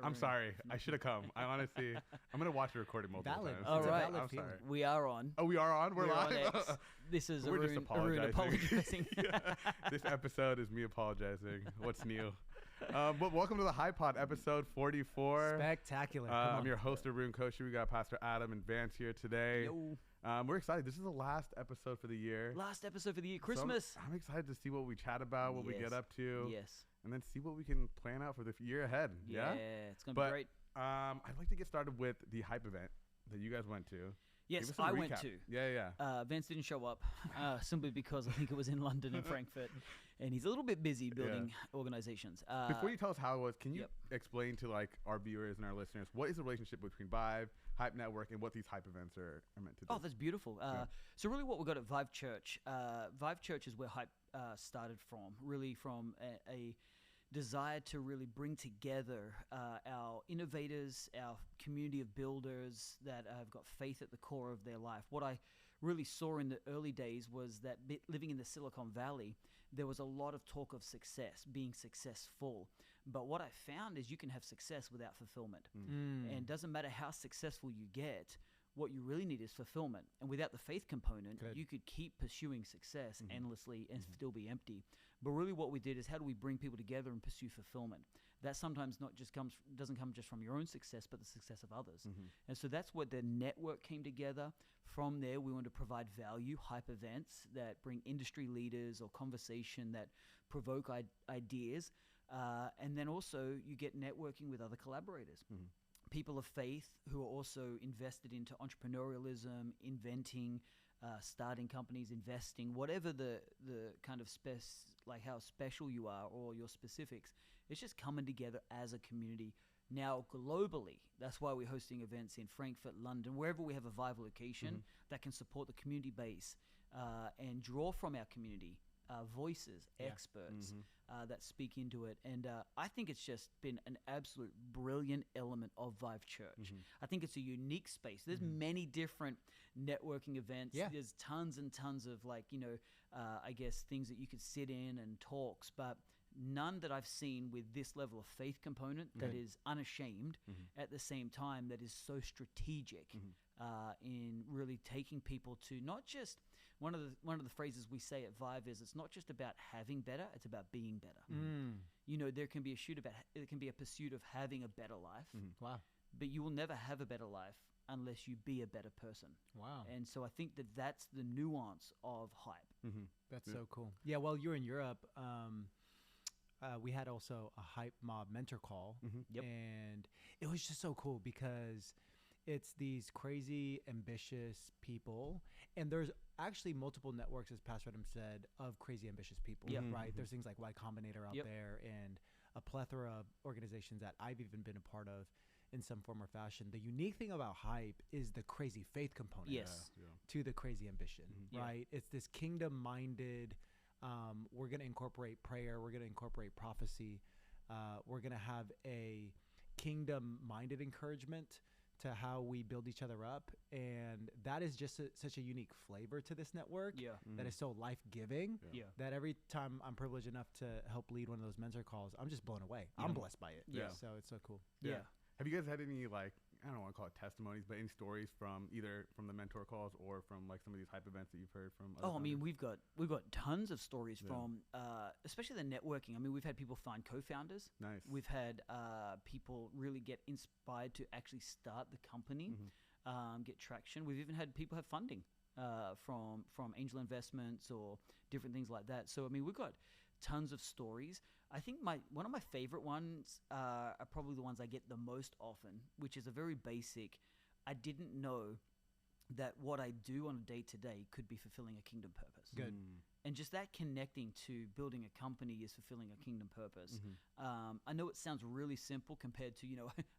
I'm sorry. I should have come. I honestly, I'm gonna watch the recording multiple times. All right. I'm sorry. We are on. Oh, we are on. We're live. On X. This is We're just Arun apologizing. This episode is me apologizing. What's new? But welcome to the High Pod, episode 44. Spectacular. I'm your host, Arun Koshy. We got Pastor Adam and Vance here today. Yo. We're excited. This is the last episode for the year. Last episode for the year. Christmas. So I'm excited to see what we chat about, what we get up to. Yes. And then see what we can plan out for the year ahead. Yeah, it's going to be great. I'd like to get started with the hype event that you guys went to. Yes, I went to. Yeah. Vance didn't show up simply because I think it was in London and Frankfurt, and he's a little bit busy building organizations. Before you tell us how it was, can you explain to like our viewers and our listeners what is the relationship between Vive, Hype Network, and what these hype events are meant to do? Oh, that's beautiful. So really what we got at Vive Church, Vive Church is where Hype started from, really from a desire to really bring together our innovators, our community of builders that have got faith at the core of their life. What I really saw in the early days was that living in the Silicon Valley, there was a lot of talk of success, being successful. But what I found is you can have success without fulfillment. And it doesn't matter how successful you get, what you really need is fulfillment. And without the faith component, you could keep pursuing success endlessly and still be empty. But really what we did is how do we bring people together and pursue fulfillment? That sometimes doesn't come just from your own success, but the success of others. And so that's what the network came together. From there, we wanted to provide value, hype events that bring industry leaders or conversation that provoke ideas. And then also you get networking with other collaborators. People of faith who are also invested into entrepreneurialism, inventing, starting companies, investing, whatever the kind of like how special you are or your specifics. It's just coming together as a community. Now globally, that's why we're hosting events in Frankfurt, London, wherever we have a Vive location that can support the community base and draw from our community. Voices, experts that speak into it. And I think it's just been an absolute brilliant element of Vive Church. I think it's a unique space. There's many different networking events. There's tons and tons of I guess things that you could sit in and talks, but none that I've seen with this level of faith component that is unashamed at the same time that is so strategic in really taking people to not just one of the phrases we say at Vive is it's not just about having better, it's about being better. There can be a pursuit of having a better life. Wow. But you will never have a better life unless you be a better person. Wow. And so I think that that's the nuance of hype. That's so cool. Yeah, while you're in Europe, we had also a Hype Mob mentor call. And it was just so cool because it's these crazy, ambitious people. And there's actually multiple networks, as Pastor Adam said, of crazy, ambitious people, right? There's things like Y Combinator out there and a plethora of organizations that I've even been a part of in some form or fashion. The unique thing about Hype is the crazy faith component to the crazy ambition, right? It's this kingdom-minded, we're going to incorporate prayer, we're going to incorporate prophecy, we're going to have a kingdom-minded encouragement to how we build each other up. And that is just such a unique flavor to this network that is so life-giving that every time I'm privileged enough to help lead one of those mentor calls, I'm just blown away. I'm blessed by it. So it's so cool. Have you guys had any, I don't want to call it testimonies, but any stories from either from the mentor calls or from some of these hype events that you've heard from? I mean, we've got tons of stories from, especially the networking. I mean, we've had people find co-founders. Nice. We've had people really get inspired to actually start the company, get traction. We've even had people have funding from angel investments or different things like that. So, I mean, we've got tons of stories. I think one of my favorite ones are probably the ones I get the most often, which is a very basic, I didn't know that what I do on a day-to-day could be fulfilling a kingdom purpose. Good. And just that connecting to building a company is fulfilling a kingdom purpose. I know it sounds really simple compared to,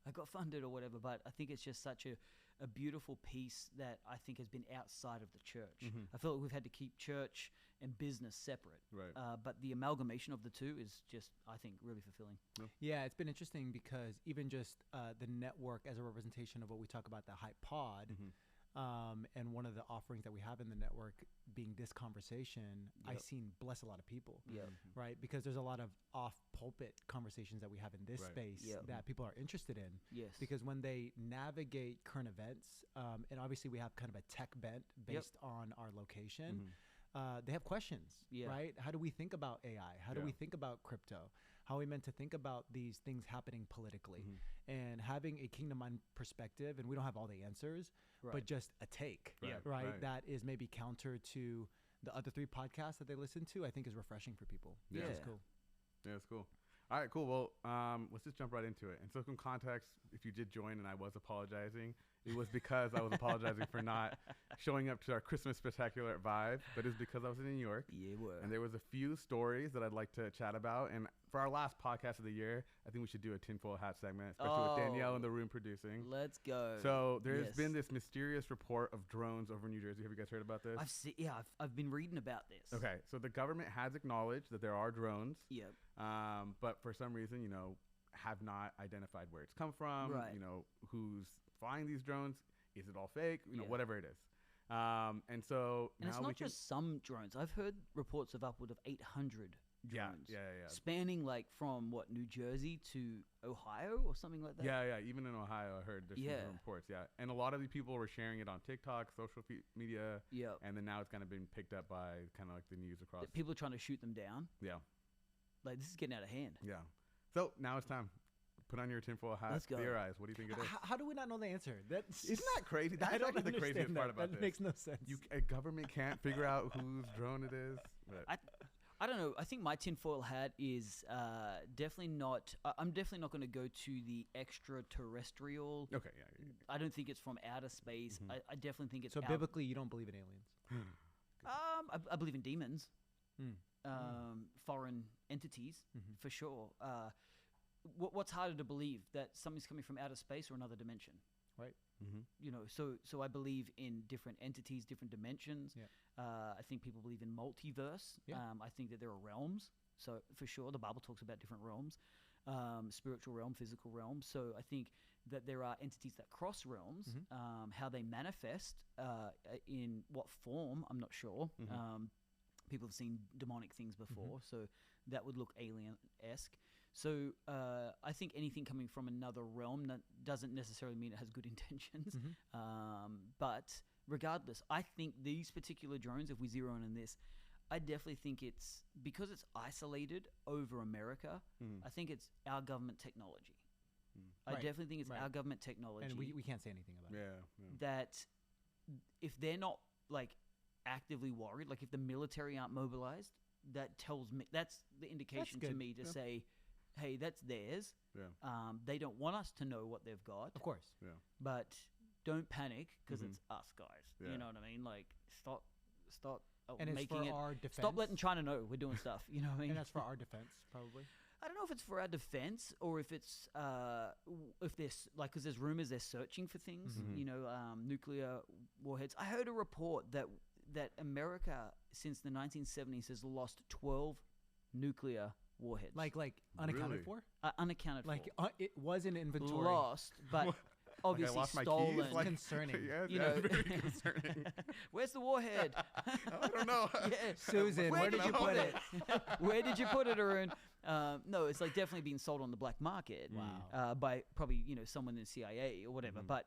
I got funded or whatever, but I think it's just such a beautiful piece that I think has been outside of the church. I feel like we've had to keep church and business separate. Right. But the amalgamation of the two is just, I think, really fulfilling. Yeah, it's been interesting because even just the network as a representation of what we talk about, the Hype Pod, And one of the offerings that we have in the network being this conversation, I've seen bless a lot of people, right? Because there's a lot of off pulpit conversations that we have in this space that people are interested in. Yes. Because when they navigate current events, and obviously we have kind of a tech bent based on our location, they have questions, right? How do we think about AI? How do we think about crypto? How are we meant to think about these things happening politically? And having a kingdom mind perspective, and we don't have all the answers, but just a take, right? That is maybe counter to the other 3 podcasts that they listen to, I think is refreshing for people. Yeah. Which is cool. Yeah, it's cool. All right, cool. Well, let's just jump right into it. And so some context, if you did join and I was apologizing, it was because I was apologizing for not showing up to our Christmas spectacular at Vive, but it's because I was in New York. Yeah, it was. And there was a few stories that I'd like to chat about. And for our last podcast of the year, I think we should do a tinfoil hat segment, especially with Danielle in the room producing. Let's go. So there's been this mysterious report of drones over New Jersey. Have you guys heard about this? I've been reading about this. Okay, so the government has acknowledged that there are drones. Yep. But for some reason, have not identified where it's come from. Right. Who's flying these drones? Is it all fake? Whatever it is. And so and now it's not just some drones. I've heard reports of upward of 800 drones. Yeah. Spanning from New Jersey to Ohio or something like that. Yeah. Even in Ohio, I heard there's some reports. Yeah, and a lot of the people were sharing it on TikTok, social media. Yeah. And then now it's kind of been picked up by kind of like the news across. People are trying to shoot them down. Yeah. Like this is getting out of hand. Yeah. So now it's time. Put on your tinfoil hat. Let's go. Theorize. What do you think it is? How do we not know the answer? Isn't that crazy? That's actually the craziest part about this. That makes no sense. A government can't figure out whose drone it is. I don't know. I think my tinfoil hat is definitely not. I'm definitely not going to go to the extraterrestrial. Okay, yeah. I don't think it's from outer space. I definitely think it's. So biblically, you don't believe in aliens? I believe in demons. Foreign entities, for sure. What's harder to believe, that something's coming from outer space or another dimension? Right. So I believe in different entities, different dimensions. I think people believe in multiverse. I think that there are realms. So for sure, the Bible talks about different realms, spiritual realm, physical realm. So I think that there are entities that cross realms. How they manifest, in what form, I'm not sure. People have seen demonic things before, so that would look alien-esque. So I think anything coming from another realm, that doesn't necessarily mean it has good intentions. But regardless, I think these particular drones, if we zero in on this, I definitely think it's, because it's isolated over America, I think it's our government technology. I definitely think it's our government technology. And we can't say anything about it. That if they're not actively worried, if the military aren't mobilized, that tells me, that's the indication to me to say, hey, that's theirs. They don't want us to know what they've got. Of course. But don't panic, because it's us, guys. You know what I mean? Stop and making it's for it. our defense. Stop letting China know we're doing stuff. You know what I mean? And that's for our defense, probably. I don't know if it's for our defense or if it's if there's because there's rumors they're searching for things. Nuclear warheads. I heard a report that America since the 1970s has lost 12 nuclear warheads. Like unaccounted for? Unaccounted for. It was in inventory. Lost, but obviously I lost stolen. My keys? Concerning. Very concerning. Where's the warhead? I don't know. Susan, where did you put it? Where did you put it, Arun? No, it's definitely being sold on the black market. Wow. By probably someone in the CIA or whatever. But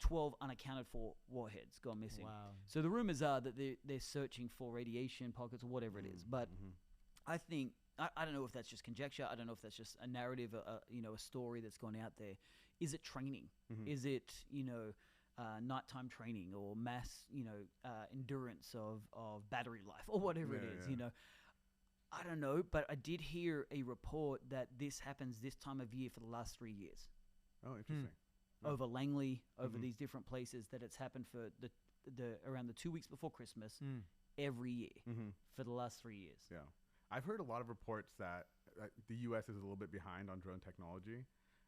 12 unaccounted for warheads gone missing. Wow. So the rumors are that they're searching for radiation pockets or whatever it is. But I think I don't know if that's just conjecture. I don't know if that's just a narrative, a story that's gone out there. Is it training? Is it nighttime training or mass endurance of battery life or whatever it is? I don't know, but I did hear a report that this happens this time of year for the last 3 years. Oh, interesting. Over Langley, over these different places, that it's happened for the around the 2 weeks before Christmas every year for the last 3 years. Yeah. I've heard a lot of reports that the U.S. is a little bit behind on drone technology.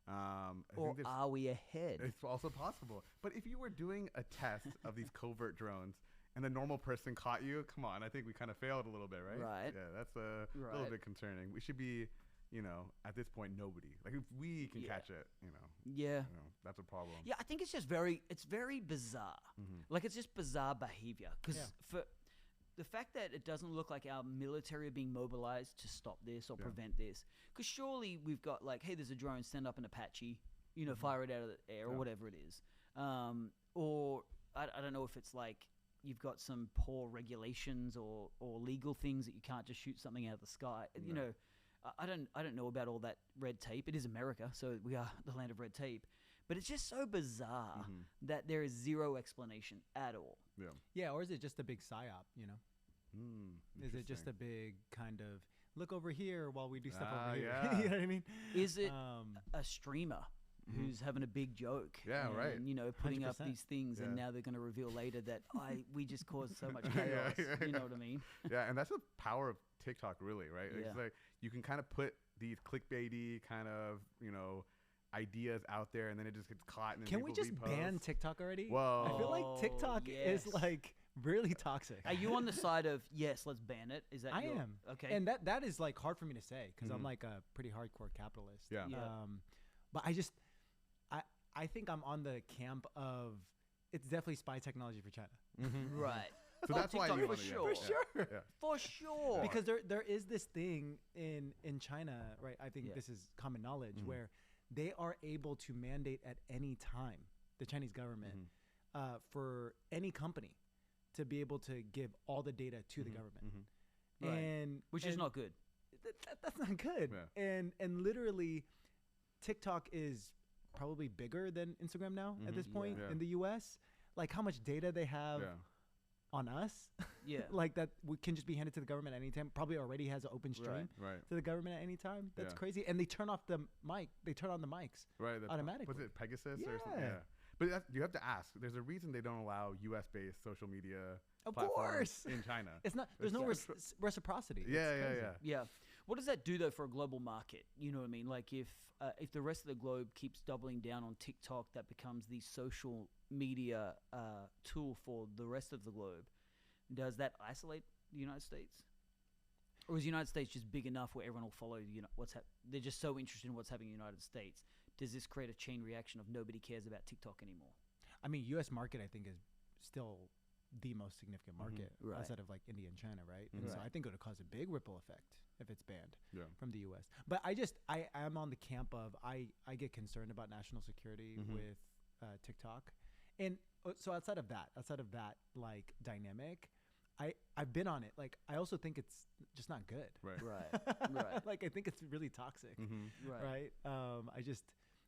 Or are we ahead? It's also possible. But if you were doing a test of these covert drones and the normal person caught you, come on, I think we kind of failed a little bit, right? Right. Yeah, that's a little bit concerning. We should be at this point, nobody. Like if we can catch it, Yeah. that's a problem. Yeah, I think it's just it's very bizarre. Like it's just bizarre behavior. Because for the fact that it doesn't look like our military are being mobilized to stop this or prevent this. Because surely we've got like, hey, there's a drone, send up an Apache, fire it out of the air or whatever it is. Or I don't know if it's like you've got some poor regulations or legal things that you can't just shoot something out of the sky. I don't know about all that red tape. It is America, so we are the land of red tape. But it's just so bizarre that there is zero explanation at all. Yeah. Yeah, or is it just a big psyop, Is it just a big kind of look over here while we do stuff over here? Yeah. You know what I mean? Is it a streamer who's having a right. Putting 100%. up these things, and now they're going to reveal later that we just caused so much chaos. You know what I mean? Yeah, and that's the power of TikTok, really, right? Yeah. It's like you can kind of put these clickbaity kind of, ideas out there, and then it just gets caught. And then Can we just repost. ban TikTok already? Whoa. I feel like TikTok is like really toxic. Are you on the side of yes, let's ban it? Is that I am. Okay. And that is like hard for me to say because I'm like a pretty hardcore capitalist. Yeah. But I think I'm on the camp of it's definitely spy technology for China. Right. So that's why TikTok you for want to sure. For sure. Yeah. For sure. Because there is this thing in China, right? I think this is common knowledge where they are able to mandate at any time, the Chinese government, for any company to be able to give all the data to the government. Right. And Which is not good. That's not good. Yeah. And literally, TikTok is probably bigger than Instagram now at this point in the US. Like how much data they have on us. Yeah. Like that we can just be handed to the government at any time. Probably already has an open stream Right. to the government at any time. That's Yeah. crazy. And they turn off the mic. They turn on the mics. Right. Automatically. Was it Pegasus or something? Yeah. Yeah. But you have to ask. There's a reason they don't allow U.S.-based social media Of platforms course. in China. It's not. There's no reciprocity. Yeah, It's crazy. Yeah. What does that do though for a global market? You know what I mean? Like if the rest of the globe keeps doubling down on TikTok, that becomes the social media tool for the rest of the globe. Does that isolate the United States? Or is the United States just big enough where everyone will follow they're just so interested in what's happening in the United States? Does this create a chain reaction of nobody cares about TikTok anymore? I mean, U.S. market, I think, is still the most significant market Right. outside of like India and China, right? And so Right. I think it would cause a big ripple effect if it's banned from the U.S. But I am on the camp of I get concerned about national security with TikTok, and so outside of that like dynamic, I've been on it. Like I also think it's just not good. Right. Right. Like I think it's really toxic. Right.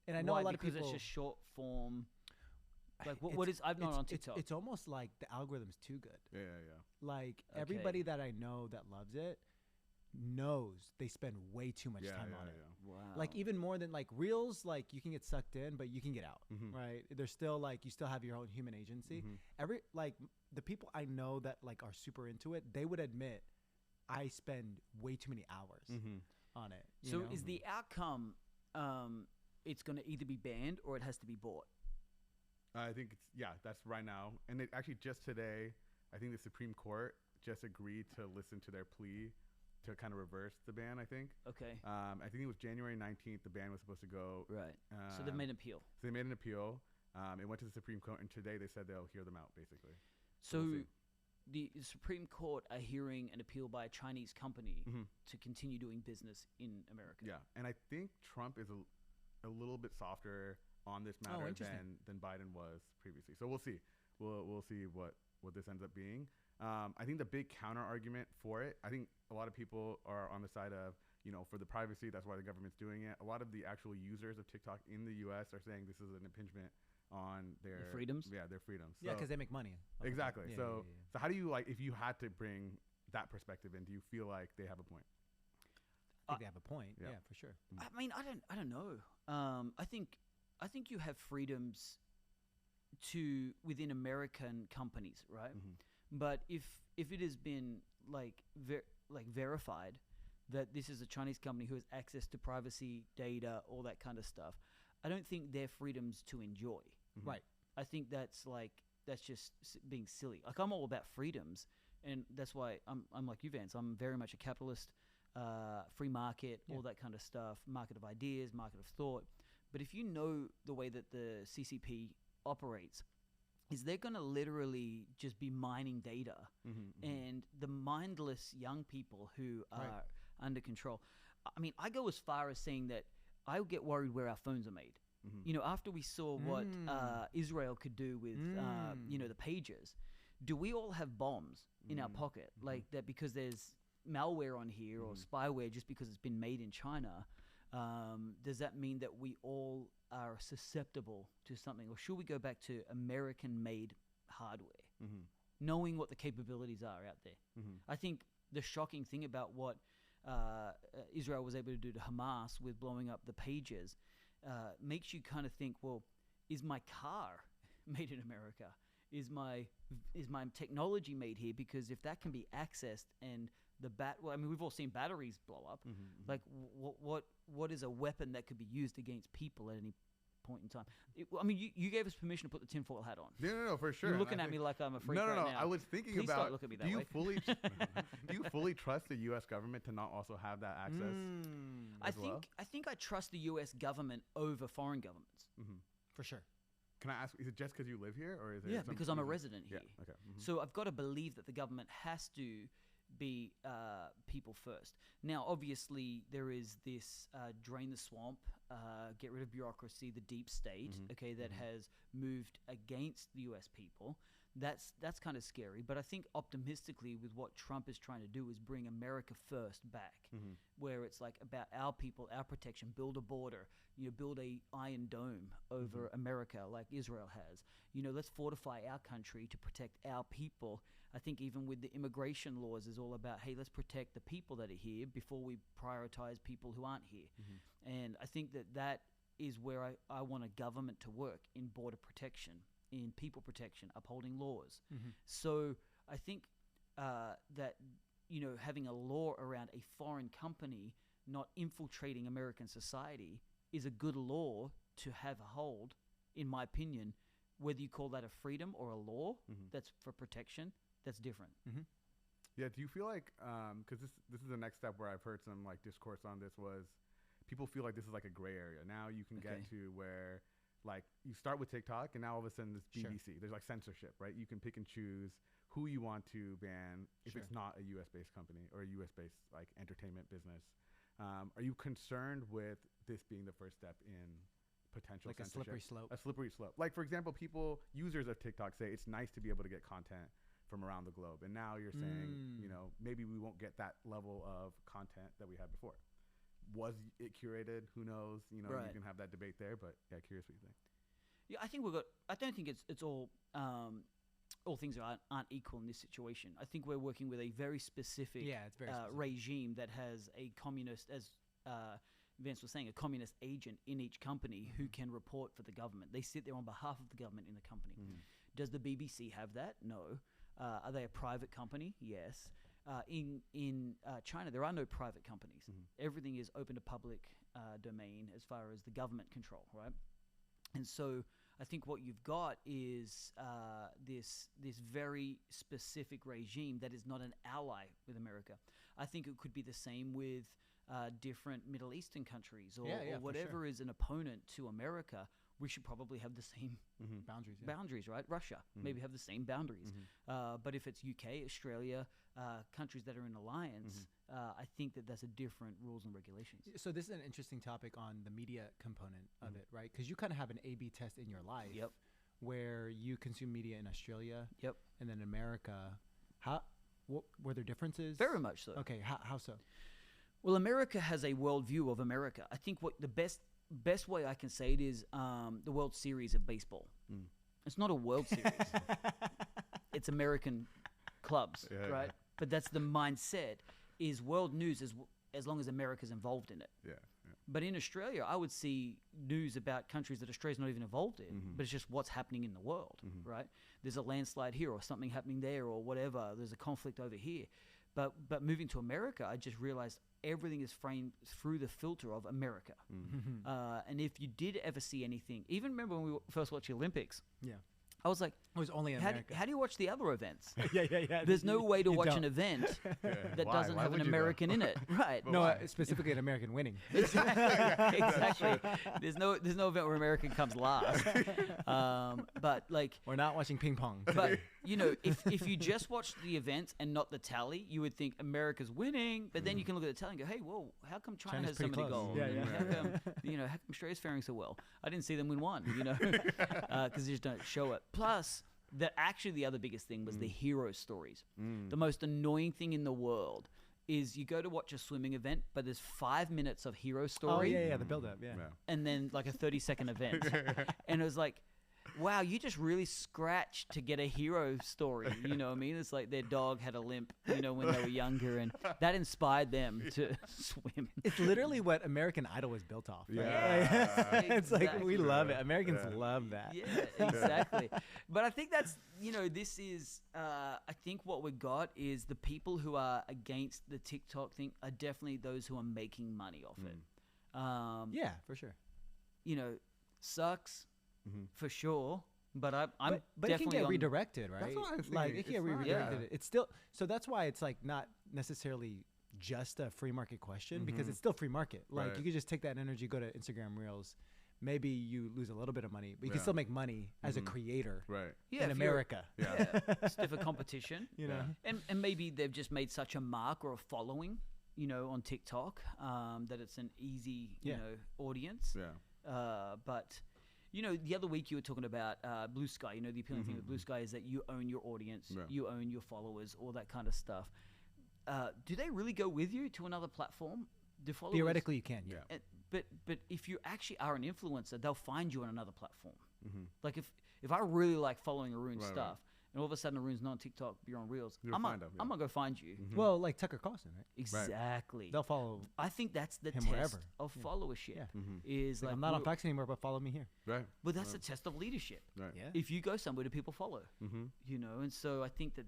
And I know Why? a lot of because people. it's just short form. Like what It's- is? I'm not on TikTok. It's almost like the algorithm's too good. Yeah. Like Okay. everybody that I know that loves it knows they spend way too much time on it. Wow. Like even more than like reels, like you can get sucked in, but you can get out, Mhm. right? There's still like you still have your own human agency. The people I know that like are super into it, they would admit I spend way too many hours on it. you So know? is the outcome? It's going to either be banned or it has to be bought. I think that's right now. And it actually just today, I think the Supreme Court just agreed to listen to their plea to kind of reverse the ban, I think. Okay. I think it was January 19th, the ban was supposed to go. Right. So they've made an appeal. So they made an appeal. It went to the Supreme Court, and today they said they'll hear them out, basically. So we'll see. the Supreme Court are hearing an appeal by a Chinese company Mhm. to continue doing business in America. Yeah, and I think Trump is a little bit softer on this matter interesting. than Biden was previously. So we'll see. We'll see what this ends up being. I think the big counter argument for it, I think a lot of people are on the side of, for the privacy, that's why the government's doing it. A lot of the actual users of TikTok in the U.S. are saying this is an impingement on their freedoms? Yeah, their freedoms. Yeah, So- because they make money. off of it. exactly. Yeah, So yeah. so how do you if you had to bring that perspective in, do you feel like they have a point? I think they have a point. Yeah. Yeah, for sure. I mean, I don't know. I think you have freedoms within American companies, right? But if it has been verified that this is a Chinese company who has access to privacy data, all that kind of stuff, I don't think they're freedoms to enjoy. Right. I think that's just being silly. Like I'm all about freedoms, and that's why I'm like you, Vance. I'm very much a capitalist. free market, all that kind of stuff, market of ideas, market of thought. But if you know the way that the CCP operates, is they're going to literally just be mining data, and the mindless young people who are under control. I mean, I go as far as saying that I get worried where our phones are made. You know, after we saw what Israel could do with, you know, the pages, do we all have bombs in our pocket like that because there's malware on here or spyware just because it's been made in China? Does that mean that we all are susceptible to something, or should we go back to American-made hardware, knowing what the capabilities are out there? I think the shocking thing about what Israel was able to do to Hamas with blowing up the pages makes you kind of think, well, is my car made in America? Is my technology made here? Because if that can be accessed and well, I mean, we've all seen batteries blow up. Like, what is a weapon that could be used against people at any point in time? I mean, you gave us permission to put the tinfoil hat on. No, for sure. You're looking at me like I'm a freak right now. I was thinking Please about. don't look at me that way. Do you fully trust the U.S. government to not also have that access? I think I trust the U.S. government over foreign governments. For sure. Can I ask, is it just because you live here, or is it? Yeah, because I'm a resident here. Yeah, okay. So I've got to believe that the government has to be people first. Now, obviously, there is this drain the swamp, get rid of bureaucracy, the deep state, that has moved against the U.S. people. That's kind of scary. But I think optimistically with what Trump is trying to do is bring America first back, where it's like about our people, our protection, build a border, you know, build a iron dome over America like Israel has. You know, let's fortify our country to protect our people. I think even with the immigration laws is all about, hey, let's protect the people that are here before we prioritize people who aren't here. And I think that is where I want a government to work, in border protection, in people protection, upholding laws. So I think that, you know, having a law around a foreign company not infiltrating American society is a good law to have a hold, in my opinion. Whether you call that a freedom or a law that's for protection, that's different. Yeah, do you feel like, because this is the next step where I've heard some like discourse on this, was people feel like this is like a gray area. Now you can get to where, like, you start with TikTok and now all of a sudden this BBC, there's like censorship, right? You can pick and choose who you want to ban if it's not a US-based company or a US-based like entertainment business. Are you concerned with this being the first step in potential like censorship? A slippery slope. Like, for example, users of TikTok say it's nice to be able to get content from around the globe. And now you're saying, you know, maybe we won't get that level of content that we had before. Was it curated? Who knows? You know, you can have that debate there, but yeah, curious what you think. Yeah, I don't think it's all things aren't equal in this situation. I think we're working with a very specific, regime that has a communist, as Vance was saying, a communist agent in each company who can report for the government. They sit there on behalf of the government in the company. Does the BBC have that? No. Are they a private company? Yes. In China, there are no private companies. Everything is open to public domain as far as the government control, right? And so I think what you've got is this very specific regime that is not an ally with America. I think it could be the same with different Middle Eastern countries or whatever is an opponent to America. We should probably have the same boundaries, right? Russia maybe have the same boundaries. But if it's UK, Australia, countries that are in alliance, I think that's a different rules and regulations. So this is an interesting topic on the media component of it, right? Because you kind of have an A/B test in your life where you consume media in Australia and then in America. Were there differences? Very much so. Okay, how so? Well, America has a worldview of America. I think what the best way I can say it is the World Series of baseball. It's not a World Series. It's American clubs, right? But that's the mindset, is world news as long as America's involved in it. But in Australia, I would see news about countries that Australia's not even involved in, but it's just what's happening in the world, right? There's a landslide here or something happening there or whatever. There's a conflict over here. But moving to America, I just realized everything is framed through the filter of America. And if you did ever see anything, even remember when we first watched the Olympics, I was like, It was only in how America. do you watch the other events? yeah. There's no way to You watch don't. an event that Why? doesn't Why have an would you, though? American in it, right? But No, why? specifically an American winning. Exactly. There's no event where American comes last. But like, We're not watching ping pong. but you know, if you just watch the events and not the tally, you would think America's winning. But then you can look at the tally and go, hey, whoa, how come China China's has so pretty many close. goals? Yeah, And yeah. How come, how come Australia's faring so well? I didn't see them win one, because they just don't show it. Plus, the other biggest thing was the hero stories. The most annoying thing in the world is you go to watch a swimming event, but there's 5 minutes of hero Oh story, yeah, the build up. Yeah. and then like a 30-second event, and it was like, wow, you just really scratched to get a hero story. You know what I mean? It's like their dog had a limp, when they were younger, and that inspired them to swim. It's literally what American Idol was built off. Right? Yeah. It's like we Exactly. love it. Americans love that. Yeah, exactly. But I think that's, this is, I think what we got is the people who are against the TikTok thing are definitely those who are making money off it. Yeah, for sure. Sucks for sure. But I'm But it can definitely get on, redirected, right? what I was Like thinking. it can get It's not- redirected. yeah. It's still so that's why it's like not necessarily just a free market question because it's still free market. Like Right. you could just take that energy, go to Instagram Reels. Maybe you lose a little bit of money, but you can Yeah. still make money as a creator Right. yeah, in if you're- America. Yeah, stiffer competition. You know, And maybe they've just made such a mark or a following, on TikTok, that it's an easy, Yeah. audience. Yeah. But, the other week you were talking about Blue Sky. The appealing thing with Blue Sky is that you own your audience, Yeah. you own your followers, all that kind of stuff. Do they really go with you to another platform? Do followers, theoretically you can. Yeah. Yeah. but if you actually are an influencer, they'll find you on another platform. Like if I really like following Arun's Right, stuff, and all of a sudden Arun's not on TikTok, you're on Reels, You'll I'm find him, yeah. gonna go find you. Well, like Tucker Carlson, right? Exactly. They'll follow. I think that's the him test wherever. of followership. Yeah. Is Like, like I'm not on we're- Fox anymore, but follow me here. Right. But that's a test of leadership. Right. Yeah. If you go somewhere, do people follow? Mm-hmm. And so I think it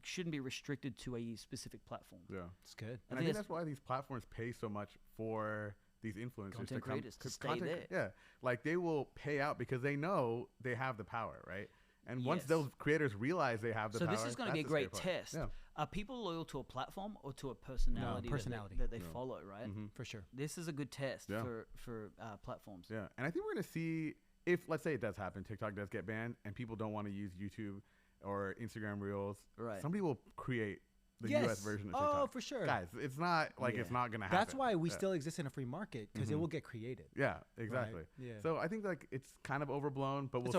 shouldn't be restricted to a specific platform. Yeah. It's good. And I think that's why these platforms pay so much for these influencers Content to come. creators to 'cause stay there. Yeah, like they will pay out because they know they have the power, right? And once Yes. those creators realize they have the So power, this is going to that's be a the great scary part. test. Yeah. Are people loyal to a platform or to a personality, personality. that they follow, right? For sure. This is a good test Yeah. for platforms. Yeah, and I think we're gonna see if, let's say, it does happen, TikTok does get banned, and people don't want to use YouTube or Instagram Reels. Right. Somebody will create the Yes. U.S. version of TikTok. Oh, for sure. Guys, it's not like it's Yeah. not gonna happen. That's why we Yeah. still exist in a free market because it will get created. Yeah, exactly. Yeah. So I think like it's kind of overblown, but It's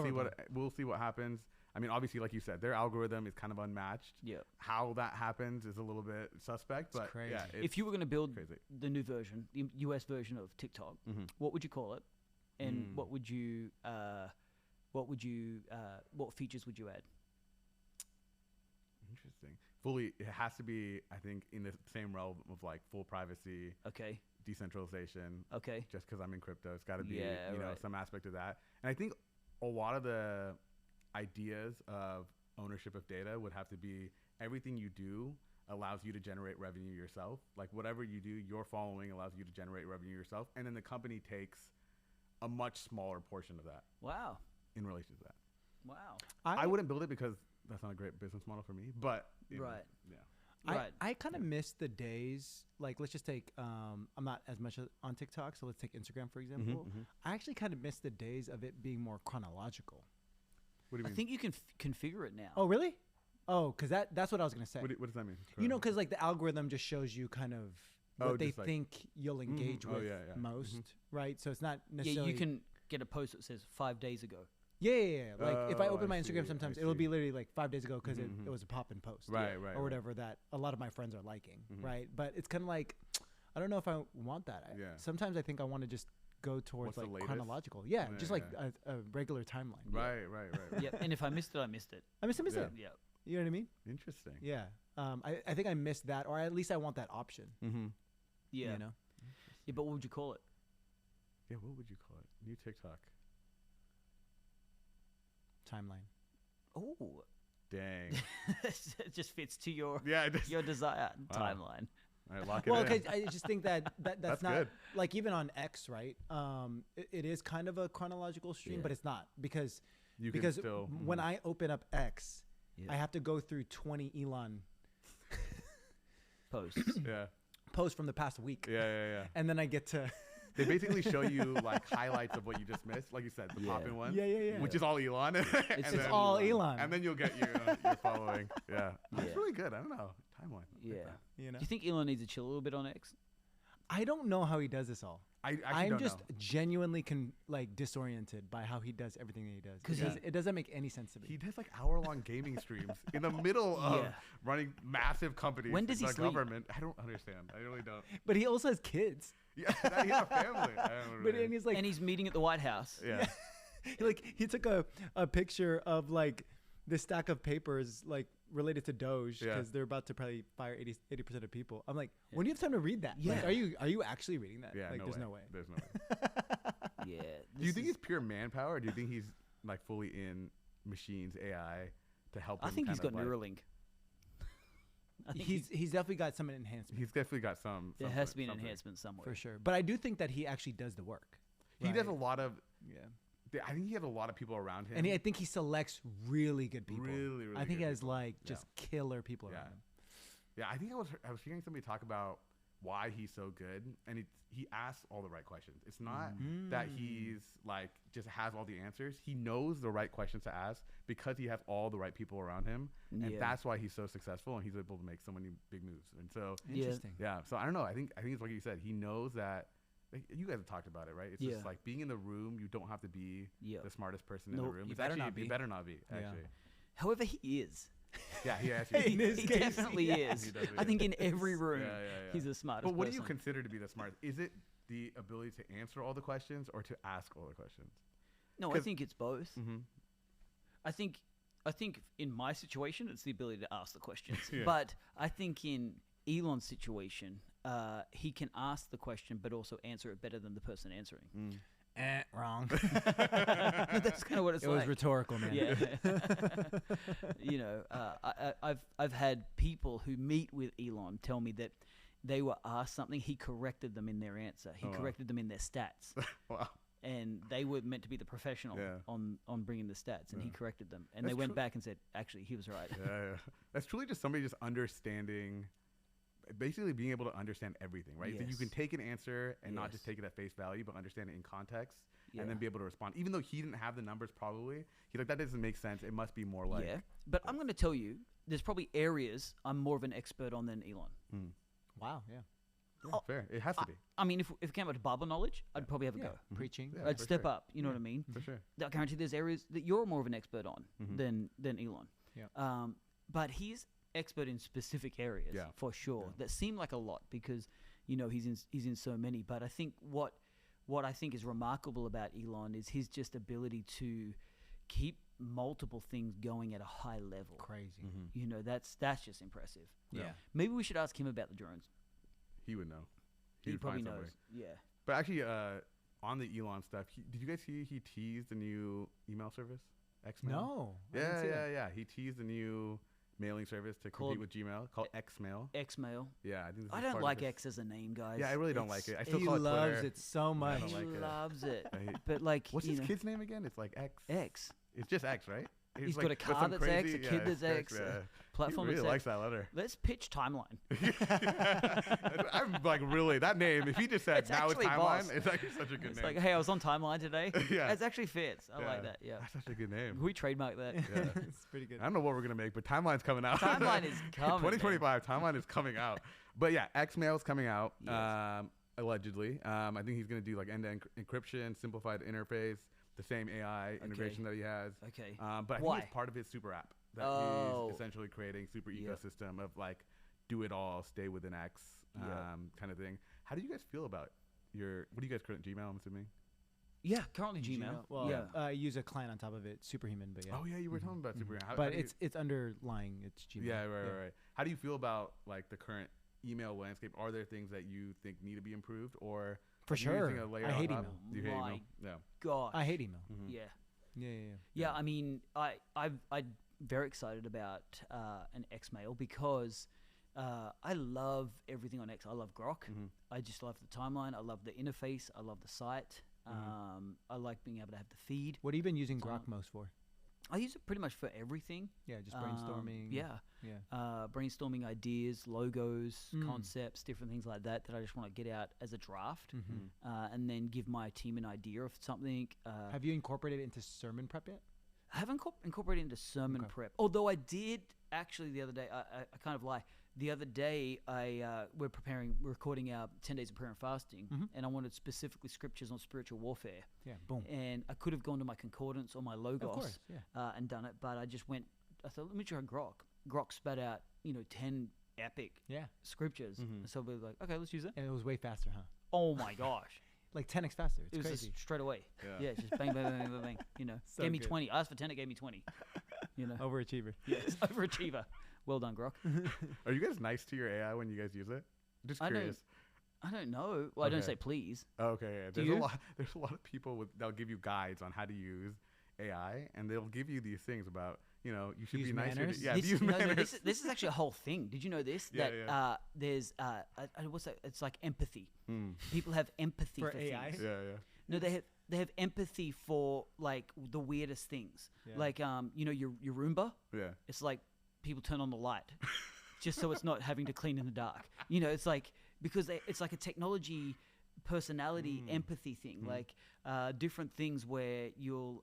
we'll see what happens. I mean, obviously, like you said, their algorithm is kind of unmatched. Yeah. How that happens is a little bit suspect, but crazy. yeah, If you were going to build crazy. the new version, the US version of TikTok, what would you call it? And what features would you add? Interesting. Fully, it has to be, I think, in the same realm of like full privacy, Okay. decentralization. Okay. Just because I'm in crypto, it's got to be, Yeah, right. some aspect of that. And I think a lot of the ideas of ownership of data would have to be everything you do allows you to generate revenue yourself. Like whatever you do, your following allows you to generate revenue yourself, and then the company takes a much smaller portion of that Wow. in relation to that. Wow. I wouldn't build it because that's not a great business model for me, but Right. yeah. Right. I kind of miss the days, like let's just take, I'm not as much on TikTok, so let's take Instagram, for example. I actually kind of miss the days of it being more chronological. What do you I mean? think you can configure it now. Oh, really? Oh, because that's what I was going to say. What does that mean? Because like the algorithm just shows you kind of Oh, what they just like- think you'll engage Oh, with yeah, yeah. most, right? So it's not Yeah, necessarily... you can get a post that says 5 days ago. Yeah. Like if I Oh, open my I Instagram see, sometimes, I it'll see. be literally like 5 days ago because it was a pop-in post. Right, right, Or whatever that a lot of my friends are liking, right? But it's kind of like, I don't know if I want that. Yeah. Sometimes I think I want to just go towards What's the like latest? chronological. Yeah, Yeah, just like yeah. a regular timeline. Right. Yeah. And if I missed it, I missed it. I miss it. Yeah. Yeah. You know what I mean? Interesting. Yeah. I think I missed that, or at least I want that option. Mm-hmm. Yeah. You know? Yeah, but what would you call it? Yeah, what would you call it? New TikTok. Timeline. Oh, Dang. it just fits to your Yeah. your desired Wow. timeline. All right, lock it Well, in. because I just think that's That's not good. like even on X, right? It is kind of a chronological stream, Yeah. but it's not because You can because still when I open up X, Yeah. I have to go through 20 Elon Posts. yeah. posts from the past week, Yeah. and then I get to They basically show you like highlights of what you just missed, like you said, the Yeah. pop-in one, yeah. which is all Elon. It's And just then- all Elon. And then you'll get your following. Yeah, that's Yeah. really good. I don't know timeline. Yeah. you know. Do you think Elon needs to chill a little bit on X? I don't know how he does this all. I actually I'm don't just know. genuinely disoriented by how he does everything that he does. 'Cause Because he- it doesn't make any sense to me. He does like hour-long gaming streams in the middle of Yeah. running massive companies. When does he the sleep? government. I don't understand. I really don't. But he also has kids. Yeah, he has a family. I don't But really. and he's like, And he's meeting at the White House. yeah. he took a picture of like this stack of papers like related to Doge Yeah. because they're about to probably fire 80% of people. I'm like, when do you have time to read that? Yeah. Like, are you actually reading that? Yeah, like, no there's way. no way. There's no way. Yeah. Do you think he's pure manpower, or do you think he's like fully in machines, AI, to help? I him think he's kind got of, like, Neuralink. I think He's definitely got some enhancement He's definitely got some. there has to be an something. enhancement somewhere. for sure. But I do think that he actually does the work. He does a right? lot of. Yeah. I think he has a lot of people around him. And I think he selects really good people. Really, really I think he good has people. like Yeah. just killer people Yeah. around him. Yeah, I think I was hearing somebody talk about why he's so good, and he asks all the right questions. It's not that he's like just has all the answers. He knows the right questions to ask because he has all the right people around him, and Yeah. that's why he's so successful and he's able to make so many big moves. And so Yeah. Interesting. yeah, so I don't know. I think it's like you said. He knows that. Like, you guys have talked about it, right? It's Yeah. just like being in the room. You don't have to be Yeah. the smartest person in Nope. the room. You It's better actually, not be. You better not be. Yeah. Actually, However, he is. yeah. He actually. In this he case, definitely yeah. is. He does, I think in every room, Yeah, yeah. he's the smartest But what do person. you consider to be the smartest? Is it the ability to answer all the questions or to ask all the questions? No, I 'Cause- think it's both. Mm-hmm. I think in my situation, it's the ability to ask the questions. Yeah. But I think in Elon's situation, he can ask the question, but also answer it better than the person answering. Wrong. That's kind of what it's It like. was rhetorical, man. Yeah. You know, I've had people who meet with Elon tell me that they were asked something, he corrected them in their answer. He Oh, wow. corrected them in their stats. Wow. And they were meant to be the professional Yeah. on bringing the stats, and he Yeah. corrected them. And That's they went true. back and said, actually, he was right. Yeah. That's truly just somebody just understanding, basically being able to understand everything, right? So you can Yes. take an answer and not just Yes. take it at face value, but understand it in context Yeah. and then be able to respond. Even though he didn't have the numbers, probably he's like, that doesn't make sense. It must be more like. Yeah. But I'm going to tell you, there's probably areas I'm more of an expert on than Elon. Wow. Yeah. Yeah, fair. It has to be. I mean, if it came up to Bible knowledge, I'd probably have a go. Preaching. Yeah. I'd for step sure. up. You know what I mean? For sure. I guarantee there's areas that you're more of an expert on than Elon. Yeah. But he's expert in specific areas Yeah. for sure that seem like a lot because he's in so many. But I think what I think is remarkable about Elon is his just ability to keep multiple things going at a high level. Crazy. You know, that's just impressive. Yeah. Maybe we should ask him about the drones. He would know. He would probably find knows. some way. Yeah. But actually, on the Elon stuff, did you guys see he teased the new email service? Xmail? No. I didn't see that. Yeah. He teased the new mailing service to Called- compete with Gmail called Xmail. Xmail. Yeah, I think. This I is don't part of like his- X as a name, guys. Yeah, I really don't like it. I still He call it loves Twitter. it so much. don't He like it. loves it. I hate- But like, What's you his know, kid's name again? It's like X. X. It's just X, right? It's He's like, got a with car some that's X, a crazy- kid yeah, that's X, yeah. Platform He really that's likes X. that letter. Let's pitch Timeline. I'm like really that name. If he just said It's now it's actually Timeline, boss. it's actually such a good It's name. like, hey, I was on Timeline today. Yeah. It actually fits. I like that. Yeah. That's such a good name. Can we trademark that? Yeah. It's pretty good. I don't know what we're gonna make, but Timeline's coming out. Timeline is coming. 2025. Timeline is coming out. But yeah, Xmail's coming out. Yes. Allegedly. I think he's gonna do like end-to-end encryption, simplified interface, the same AI integration that he has. Okay. But I think Why? it's part of his super app that Oh. he's essentially creating super Yep. ecosystem of like do it all, stay within X Yep. kind of thing. How do you guys feel about what do you guys current Gmail? I'm assuming. Yeah, currently Gmail. Well, yeah. I use a client on top of it, Superhuman, but yeah. Oh yeah, you were talking about super. How But do you- it's underlying. It's Gmail. Yeah, right. How do you feel about like the current email landscape? Are there things that you think need to be improved, or For are you using sure. a layer I on hate top? email. Do you hate My email? Yeah. God. I hate email. Yeah. Yeah. Yeah, I mean, I'm very excited about an Xmail because I love everything on X. I love Grok. I just love the timeline. I love the interface. I love the site. I like being able to have the feed. What have you been using Grok most for? I use it pretty much for everything. Yeah, just brainstorming. Brainstorming ideas, logos, concepts, different things like that I just want to get out as a draft, and then give my team an idea of something. Have you incorporated it into sermon prep yet? I haven't incorporated into sermon prep, although I did actually the other day. I kind of lie. The other day, we're recording our 10 days of prayer and fasting, and I wanted specifically scriptures on spiritual warfare. Yeah, boom. And I could have gone to my concordance or my logos, of course, and done it, but I just went. I thought, let me try Grok. Grok spat out, 10 epic scriptures. So we were like, okay, let's use it. And it was way faster, huh? Oh my gosh. Like 10x faster. It's it was crazy. Just straight away. Yeah, it's just bang, bang, bang, bang, bang. So gave me good. 20. I asked for 10, it gave me 20. Overachiever. Yes, overachiever. Well done, Grok. Are you guys nice to your AI when you guys use it? Just curious. I don't know. Well, I don't say please. Okay. Yeah. There's a lot of people that'll give you guides on how to use AI, and they'll give you these things about, you should use be nicer. manners? This is actually a whole thing. Did you know this? That there's what's that? It's like empathy. People have empathy for AI. things. Yeah. No, they have empathy for like the weirdest things. Yeah. Like your Roomba. Yeah. It's like people turn on the light just so it's not having to clean in the dark. It's like because it's like a technology personality empathy thing. Like different things where you'll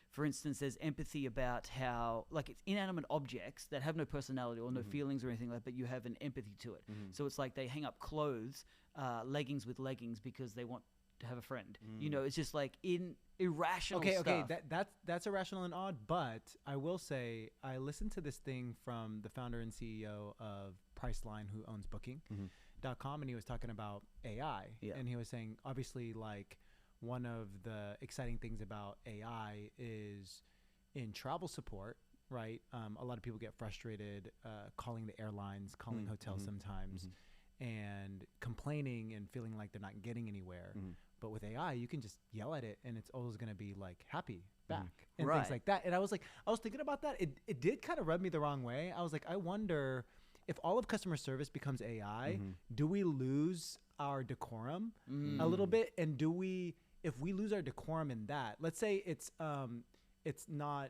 for instance, there's empathy about how, like, it's inanimate objects that have no personality or no feelings or anything like that, but you have an empathy to it. So it's like they hang up clothes, leggings with leggings because they want to have a friend. It's just like irrational stuff. Okay, that's irrational and odd, but I will say I listened to this thing from the founder and CEO of Priceline, who owns Booking.com, and he was talking about AI, and he was saying, obviously, like, one of the exciting things about AI is in travel support, right? A lot of people get frustrated calling the airlines, calling hotels sometimes, and complaining and feeling like they're not getting anywhere. But with AI, you can just yell at it, and it's always going to be like happy back and things like that. And I was thinking about that. It did kind of rub me the wrong way. I was like, I wonder if all of customer service becomes AI, do we lose our decorum a little bit? And if we lose our decorum in that, let's say it's not,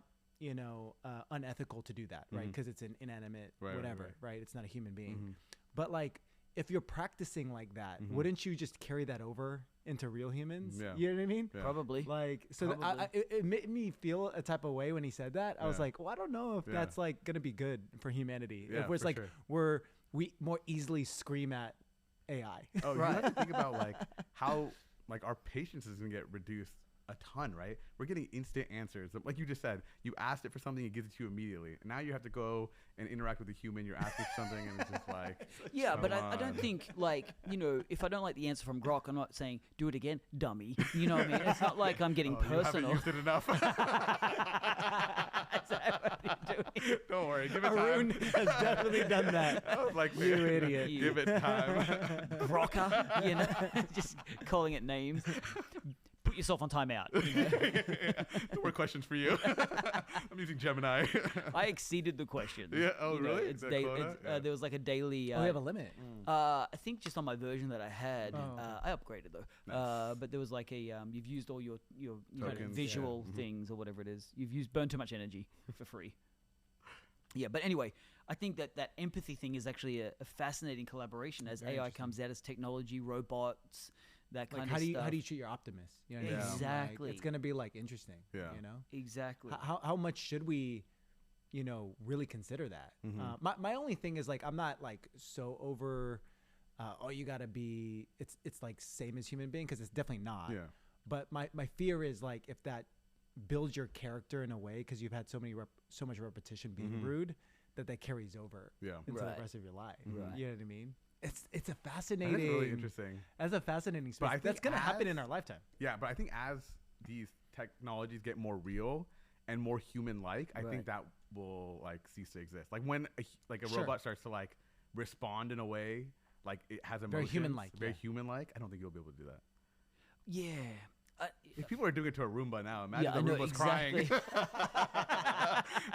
unethical to do that, right? Because it's an inanimate whatever, right? It's not a human being. But like, if you're practicing like that, wouldn't you just carry that over into real humans? Yeah. You know what I mean? Yeah. Probably. Like, so it made me feel a type of way when he said that. I was like, well, I don't know if that's like going to be good for humanity. Yeah, if it's like we more easily scream at AI. Oh, you have to think about like how like our patience is going to get reduced a ton, right? We're getting instant answers. Like you just said, you asked it for something, it gives it to you immediately. Now you have to go and interact with a human. You're asking for something, and it's just like, yeah, but I don't think, like, if I don't like the answer from Grok, I'm not saying do it again, dummy. You know what I mean? It's not like I'm getting personal. You haven't used it enough. Is that what you're doing? Don't worry, give it Arun time. has definitely done that. I was like, You idiot. Give it time. Grokker, just calling it names. Put yourself on timeout. No more questions for you. I'm using Gemini. I exceeded the questions. Yeah. Oh, really? It's The daily. quota? Yeah. There was like a daily. We have a limit. I think just on my version that I had, Oh. I upgraded though. Nice. But there was like a you've used all your Tokens, visual yeah. things or whatever it is. You've burned too much energy for free. Yeah, but anyway, I think that empathy thing is actually a fascinating collaboration as Very AI comes out, as technology, robots, that kind Like, of how stuff. do you treat your optimist? You know what I mean? Like, Exactly. it's gonna be like interesting. Yeah. You know. Exactly. How much should we, really consider that? My only thing is, like, I'm not like so over. You gotta be. It's like same as human being, because it's definitely not. Yeah. But my fear is, like, if that builds your character in a way, because you've had so much repetition being rude, that carries over Yeah. into Right. the rest of your life. Right. You know what I mean? It's a That fascinating. is really interesting. That's a fascinating space. But I think That's gonna happen as- in our lifetime. Yeah, but I think as these technologies get more real and more human-like, I Right. think that will like cease to exist. Like when a Sure. robot starts to like respond in a way like it has emotions, Very human-like, very yeah. human-like. I don't think you'll be able to do that. Yeah. If people are doing it to a Roomba now, imagine Yeah, the I know, Roomba's exactly. crying.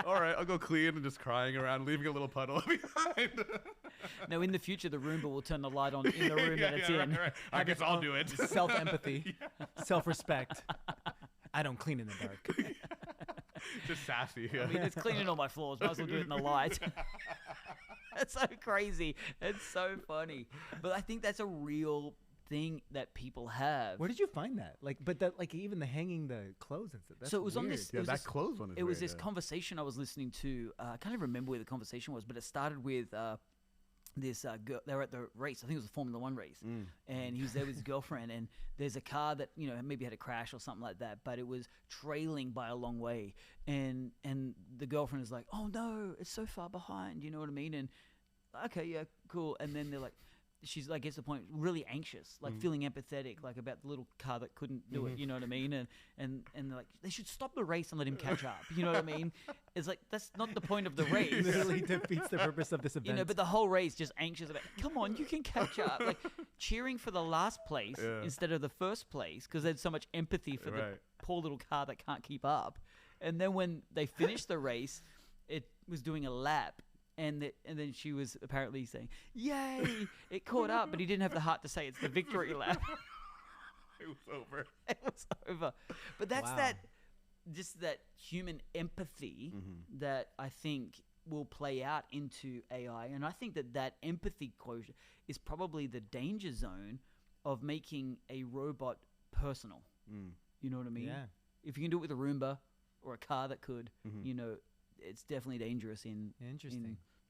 All right, I'll go clean and just crying around, leaving a little puddle behind. No, in the future, the Roomba will turn the light on in the room that it's in. Right. I guess I'll do it. Self-empathy, self-respect. I don't clean in the dark. just sassy. I mean, it's cleaning all my floors. Might as well do it in the light. That's so crazy. It's so funny. But I think that's a real thing that people have. Where did you find that? Like, but that, like, even the hanging the clothes and stuff. So it was weird. on this. Yeah, that clothes one is It was weird, this conversation I was listening to. I can't even remember where the conversation was, but it started with this girl. They were at the race. I think it was a Formula One race, and he was there with his girlfriend. And there's a car that maybe had a crash or something like that, but it was trailing by a long way. And the girlfriend is like, "Oh no, it's so far behind." You know what I mean? And okay, yeah, cool. And then they're like, she's like, gets to the point, really anxious, like feeling empathetic, like about the little car that couldn't do it. You know what I mean? And they're like, they should stop the race and let him catch up. You know what I mean? It's like, that's not the point of the race. Literally defeats the purpose of this event. But the whole race just anxious about, come on, you can catch up. Like cheering for the last place instead of the first place because there's so much empathy for the poor little car that can't keep up. And then when they finished the race, it was doing a lap. And then she was apparently saying, "Yay, it caught up," but he didn't have the heart to say it's the victory lap. It was over. It was over. But that's that human empathy that I think will play out into AI, and I think that empathy quotient is probably the danger zone of making a robot personal. You know what I mean? Yeah. If you can do it with a Roomba or a car that could, it's definitely dangerous in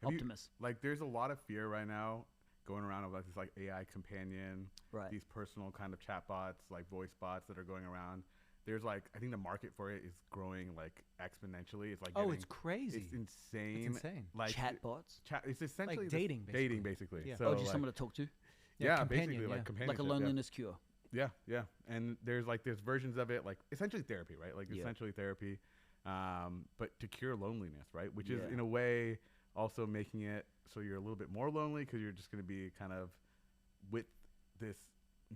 Optimus. There's a lot of fear right now going around of this AI companion, these personal kind of chatbots, like voice bots that are going around. There's I think the market for it is growing exponentially. It's it's crazy. It's insane. It's insane. Chatbots? It's essentially like dating, basically. Dating, basically. Yeah. So just someone to talk to? Yeah, basically companionship. Like a loneliness cure. Yeah. And there's versions of it, essentially therapy, right? Essentially therapy, but to cure loneliness, right? Which is in a way also making it so you're a little bit more lonely because you're just going to be kind of with this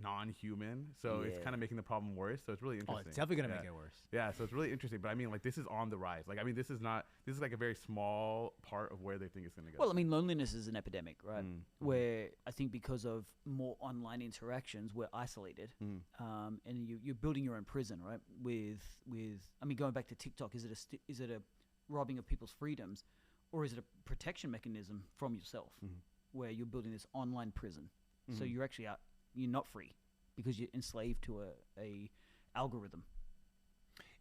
non-human. So it's kind of making the problem worse. So it's really interesting. Oh, it's definitely going to make it worse. Yeah, so it's really interesting. But I mean, this is on the rise. This is a very small part of where they think it's going to go. Well, I mean, loneliness is an epidemic, right? Where I think because of more online interactions, we're isolated. And you're building your own prison, right? I mean, going back to TikTok, is it a robbing of people's freedoms? Or is it a protection mechanism from yourself where you're building this online prison? So you're actually you're not free because you're enslaved to a algorithm.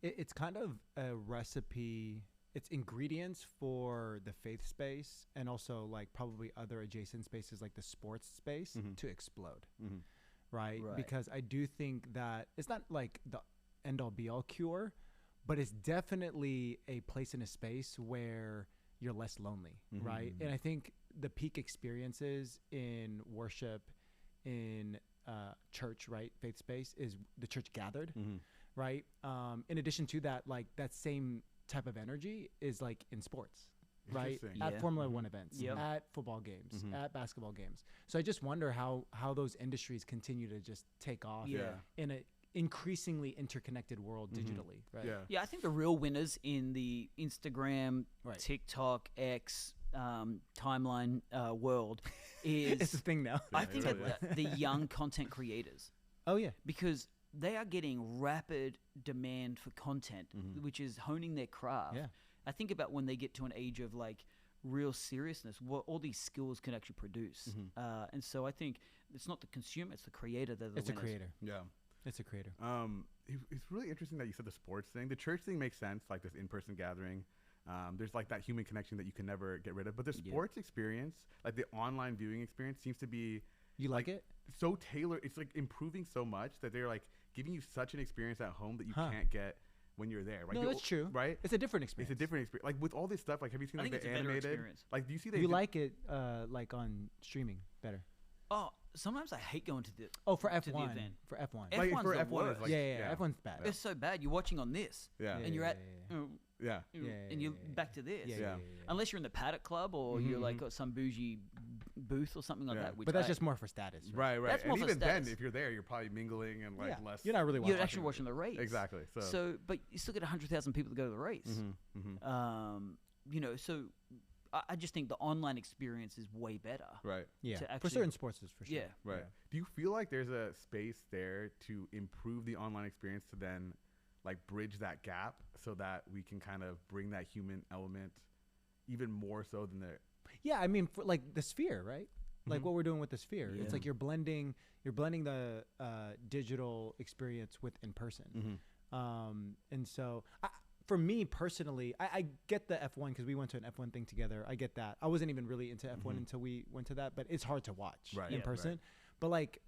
It's kind of a recipe. It's ingredients for the faith space and also probably other adjacent spaces like the sports space to explode, right? Because I do think that it's not the end-all be-all cure, but it's definitely a place in a space where you're less lonely, right? And I think the peak experiences in worship, in church, right, faith space, is the church gathered, right? In addition to that, that same type of energy is in sports, right? At Formula One events, at football games, at basketball games. So I just wonder how those industries continue to just take off in a increasingly interconnected world digitally, right? Yeah, I think the real winners in the Instagram, TikTok, X, timeline world is it's a thing now. I think the young content creators. Oh yeah, because they are getting rapid demand for content, which is honing their craft. Yeah. I think about when they get to an age of real seriousness, what all these skills can actually produce. And so I think it's not the consumer, it's the creator that it's winners. A creator. Yeah. It's a creator. It's really interesting that you said the sports thing. The church thing makes sense, this in-person gathering. There's that human connection that you can never get rid of. But the sports experience, the online viewing experience, seems to be you like it so tailored. It's improving so much that they're giving you such an experience at home that you can't get when you're there. Right? No, that's true. Right? It's a different experience. It's a different experience. With all this stuff, have you seen the animated? Do you see you like it on streaming better? Oh, sometimes I hate going to the for F1. To the event. For F1. F1's for the F1 worst. Yeah. F1's bad. It's so bad. You're watching on this. Yeah. And you're at and you're back to this. Yeah. Unless you're in the paddock club or you're got some bougie booth or something like that. But that's just more for status. Right. That's and more for even status. then, if you're there, you're probably mingling and less. You're not really watching. You're actually watching the race. Exactly. So, but you still get 100,000 people to go to the race. So I just think the online experience is way better. Right. Yeah. For certain sports, for sure. Yeah. Right. Do you feel like there's a space there to improve the online experience to then like bridge that gap so that we can kind of bring that human element even more so than the. Yeah, I mean, for like the Sphere, right? Like what we're doing with the Sphere. Yeah. It's like you're blending the digital experience with in person. And so for me personally, I get the F1 because we went to an F1 thing together. I get that. I wasn't even really into F1 until we went to that, but it's hard to watch in person. Right. But like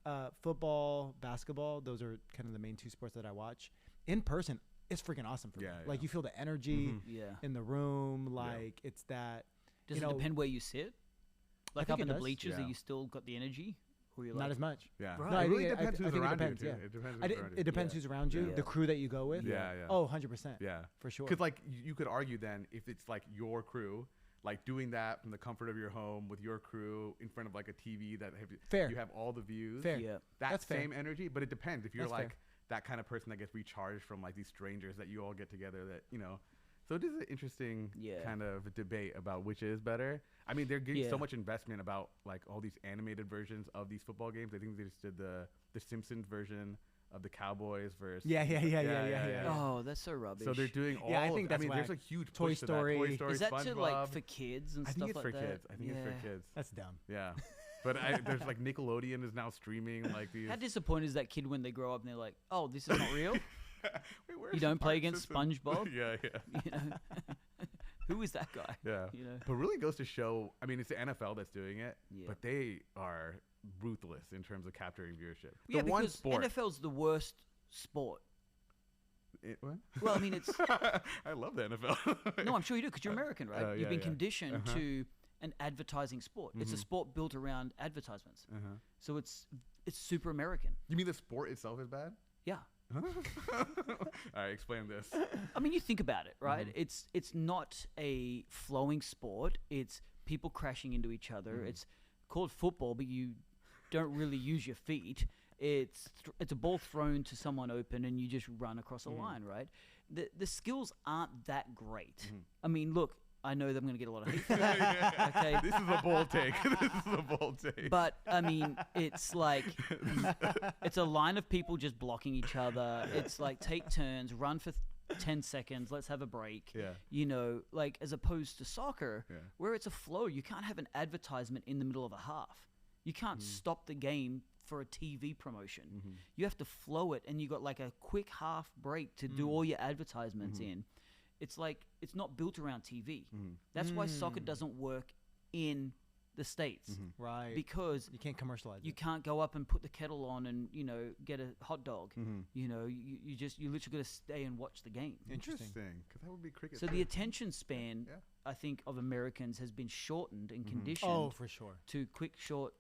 football, basketball, those are kind of the main two sports that I watch. In person, it's freaking awesome for me. Like you feel the energy in the room. Like it's that. Does it depend where you sit? Like up in the bleachers, are you still got the energy? Or you're not as much. Yeah. Right. No, it really depends who's around you. Yeah. It depends who's around you. It depends who's around you, the crew that you go with. Yeah. Oh, 100%. Yeah. For sure. Because like you could argue then if it's like your crew, like doing that from the comfort of your home with your crew in front of like a TV that you have all the views. Fair. Yeah. That's same energy, but it depends. If you're like that kind of person that gets recharged from like these strangers that you all get together that, you know. So it is an interesting kind of debate about which is better. I mean, they're getting so much investment about like all these animated versions of these football games. I think they just did the Simpsons version of the Cowboys versus yeah. Oh, that's so rubbish. So they're doing all. I think that's there's a huge Toy push Story. To that. Toy Story. Is that SpongeBob. to like for kids and stuff like that? I think it's for kids. I think it's for kids. That's dumb. Yeah. But there's like Nickelodeon is now streaming like these. How disappointed is that kid when they grow up and they're like, "Oh, this is not real." Wait, you don't play against SpongeBob. Yeah. You know? Who is that guy? Yeah. You know? But really goes to show. I mean, it's the NFL that's doing it, Yeah. but they are ruthless in terms of capturing viewership. Yeah, the one because sport. NFL's the worst sport. What? Well, I mean, it's. I love the NFL. No, I'm sure you do because you're American, right? You've been conditioned to an advertising sport. It's a sport built around advertisements. So it's super American. You mean the sport itself is bad? Yeah. All right, explain this. I mean, you think about it, right? It's not a flowing sport. It's people crashing into each other. It's called football, but you don't really use your feet. It's a ball thrown to someone open, and you just run across a line, right? The skills aren't that great. I mean, look, I know that I'm going to get a lot of hate for that. Okay, this is a bold take. This is a bold take. But I mean, it's like it's a line of people just blocking each other. It's like take turns, run for 10 seconds, let's have a break. Yeah. You know, like as opposed to soccer, where it's a flow. You can't have an advertisement in the middle of a half. You can't stop the game for a TV promotion. You have to flow it, and you got like a quick half break to do all your advertisements in. It's like it's not built around TV. That's why soccer doesn't work in the States, right? Because you can't commercialize. You can't go up and put the kettle on and get a hot dog. You know, you literally got to stay and watch the game. Interesting, because that would be cricket. So the attention span, I think, of Americans has been shortened and conditioned. Oh, for sure. To quick, short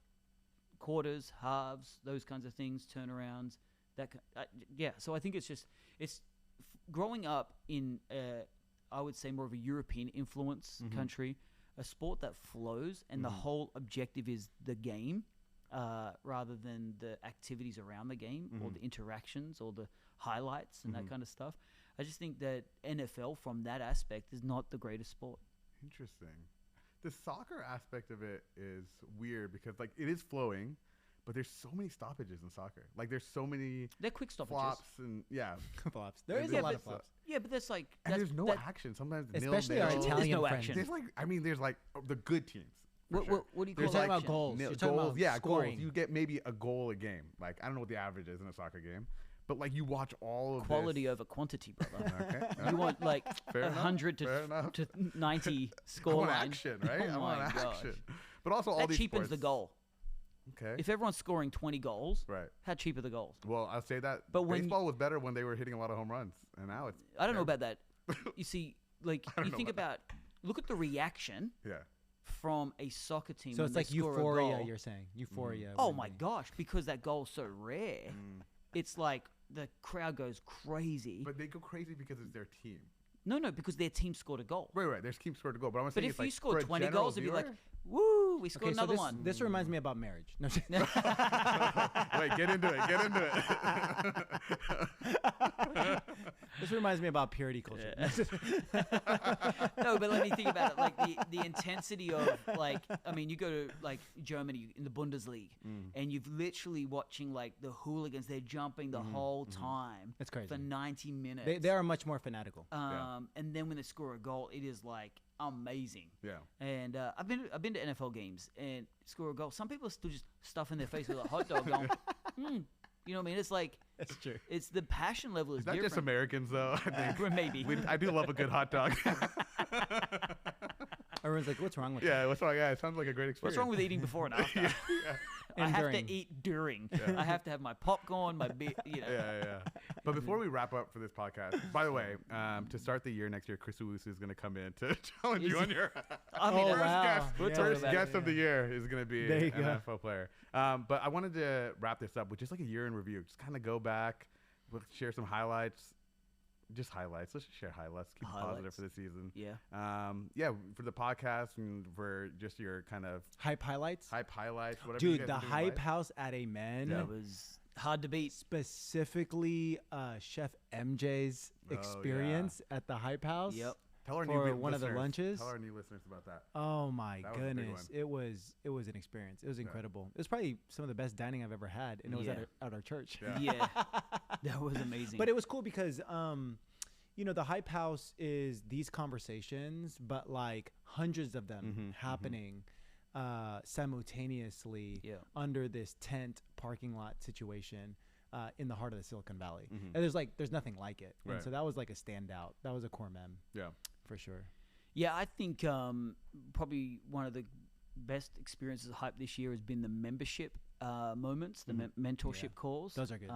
quarters, halves, those kinds of things, turnarounds. So I think it's growing up in, I would say, more of a European influence country, a sport that flows and the whole objective is the game rather than the activities around the game or the interactions or the highlights and that kind of stuff. I just think that NFL, from that aspect, is not the greatest sport. Interesting. The soccer aspect of it is weird because, like, it is flowing, but there's so many stoppages in soccer. Like, there's so many. They're quick stoppages. Flops and flops. There is a lot of flops. Yeah, but that's like. And there's no action. Sometimes especially our Italian friends. Action. There's there's like the good teams. What do you call You're talking about goals. You're talking about scoring. Goals. You get maybe a goal a game. Like, I don't know what the average is in a soccer game, but like you watch all of quality this. over quantity, brother. Okay. You want like 100 to 90 score I want line. action, right? Oh I want my action. gosh. But also all that these cheapens sports. the goal. Okay. If everyone's scoring 20 goals, right? How cheap are the goals? Well, I'll say that. But when baseball was better when they were hitting a lot of home runs, and now it's. I don't know about that. You see, like you think about look at the reaction. Yeah. From a soccer team. So when it's like score euphoria. a goal. You're saying euphoria. Oh my gosh! Because that goal's so rare, it's like the crowd goes crazy. But they go crazy because it's their team. No, because their team scored a goal. Right. Their team scored a goal. But I'm saying if it's you like scored 20 general goals, it'd be viewer? like, woo, we scored another one. This reminds me about marriage. No. Wait, get into it. This reminds me about purity culture. No, but let me think about it. Like the intensity of like, I mean, you go to like Germany in the Bundesliga, and you've literally watching like the hooligans. They're jumping the whole time. That's crazy. For 90 minutes. They are much more fanatical. And then when they score a goal, it is like amazing. Yeah. And I've been to NFL games and score a goal. Some people are still just stuffing their face with a hot dog, going, You know what I mean? It's like That's true. It's the passion level is that different. just Americans though? I think Maybe. I do love a good hot dog. Everyone's like, "What's wrong with Yeah, what's wrong? Yeah, it sounds like a great experience. What's wrong with eating before and after? Yeah. I have during. to eat during. Yeah. I have to have my popcorn, my beer. You know. Yeah. But before we wrap up for this podcast, by the way, to start the year next year, Chris Owusu is going to come in to challenge you on your I mean, Oh, first wow. guest. We'll Yeah. talk First about guest it. of the year is going to be There you an go. NFL player. But I wanted to wrap this up with just like a year in review. Just kind of go back, we'll share some highlights. Just highlights. Let's just share highlights. Keep it positive Highlights. for the season. Yeah. For the podcast and for just your kind of hype highlights? hype highlights, whatever. you Dude, guys the are doing hype live. house at Amen. That was hard to beat. Specifically, Chef MJ's Oh, yeah. experience at the hype house. Yep. Tell our for new one of the listeners- lunches. Tell our new listeners about that. Oh my That was a big goodness, one. it was an experience. It was incredible. It was probably some of the best dining I've ever had, and it was Yeah. at our church. Yeah. Yeah. That was amazing. But it was cool because the hype house is these conversations, but like hundreds of them happening simultaneously Yeah. under this tent parking lot situation in the heart of the Silicon Valley. Mhm. And there's nothing like it. Right. And so that was like a standout. That was a core mem Yeah. for sure. Yeah, I think probably one of the best experiences of hype this year has been the membership moments, the mentorship Yeah. calls. Those are good.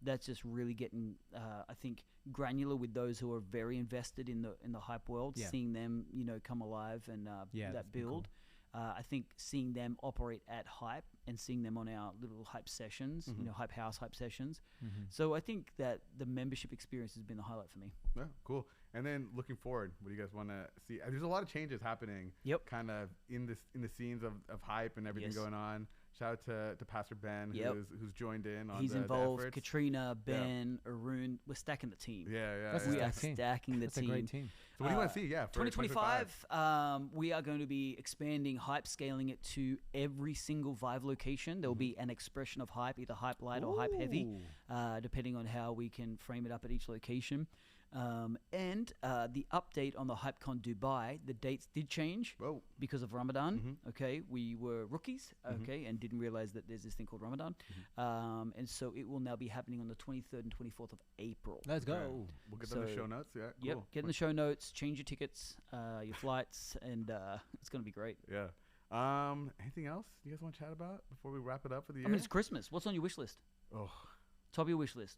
That's just really getting, I think, granular with those who are very invested in the hype world. Yeah. Seeing them, come alive and Yeah, that's that been build. I think seeing them operate at hype and seeing them on our little hype sessions, hype house hype sessions. So I think that the membership experience has been the highlight for me. Yeah, cool. And then looking forward, what do you guys want to see? There's a lot of changes happening. Yep. Kind of in the scenes of hype and everything Yes. going on. Shout out to Pastor Ben, Yep. who's joined in on He's the involved. efforts. Katrina, Ben, Arun. We're stacking the team. Yeah. That's We a are stacked team. stacking the That's team. a great team. So what do you want to see? Yeah, for 2025, we are going to be expanding hype, scaling it to every single Vive location. There will be an expression of hype, either hype light or hype heavy, depending on how we can frame it up at each location. And the update on the HypeCon Dubai, the dates did change Whoa. because of Ramadan. Okay, we were rookies, okay, and didn't realize that there's this thing called Ramadan. And so it will now be happening on the 23rd and 24th of April. Let's go. Okay. We'll get them in the So- show notes. Yeah. Yep, Cool. get in the show notes, change your tickets, your flights, and it's going to be great. Yeah. Anything else you guys want to chat about before we wrap it up for the year? I mean, it's Christmas. What's on your wish list? Oh, Top of your wish list.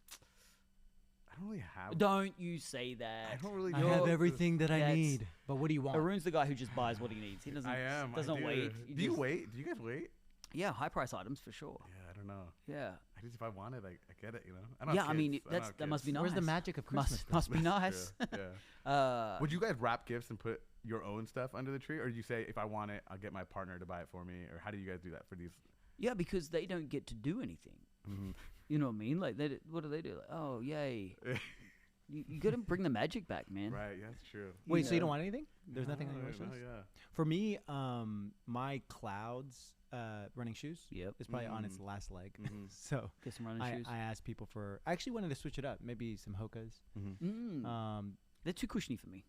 I don't really have. Don't you say that. I don't really. I know have if everything that I That's- need. But what do you want? Arun's the guy who just buys what he needs. He doesn't. I am. Doesn't I do. wait. He Do you just- wait? Do you guys wait? Yeah, high price items for sure. Yeah, I don't know. Yeah. I just if I want it, I get it. I don't Yeah, have I mean, kids. I don't that's have that must be kids. nice. Where's the magic of Christmas? Must be nice. Yeah. Would you guys wrap gifts and put your own stuff under the tree, or do you say if I want it, I'll get my partner to buy it for me, or how do you guys do that for these? Yeah, because they don't get to do anything. You know what I mean? Like, what do they do? Like, oh, yay! you got to bring the magic back, man. Right. Yeah, that's true. Wait, so you don't know. want anything? There's nothing on your wish list? Yeah. For me, my Clouds running shoes Yep. is probably on its last leg. Mhm. So Get some running shoes. I asked people for. I actually wanted to switch it up. Maybe some Hokas. They're too cushiony for me.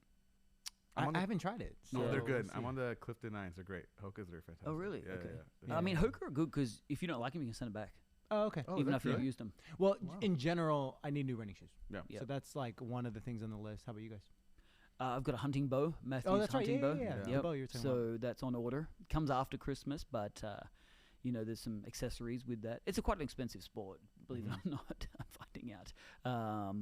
I haven't tried it. Oh, so they're good. we'll I'm see. on the Clifton 9s. They're great. Hokas are fantastic. Oh, really? Yeah, Okay. yeah. I mean, Yeah. Hoka are good because if you don't like them, you can send it back, Oh, okay. Oh, even that's if you've really? used them. Well, Wow. in general, I need new running shoes. Yeah. Yep. So that's like one of the things on the list. How about you guys? I've got a hunting bow, Matthew's Oh, that's right. hunting Yeah, bow. yeah, yeah. Yeah. The bow you were talking about. So that's on order. Comes after Christmas, but there's some accessories with that. It's quite an expensive sport, believe it or not. I'm finding out.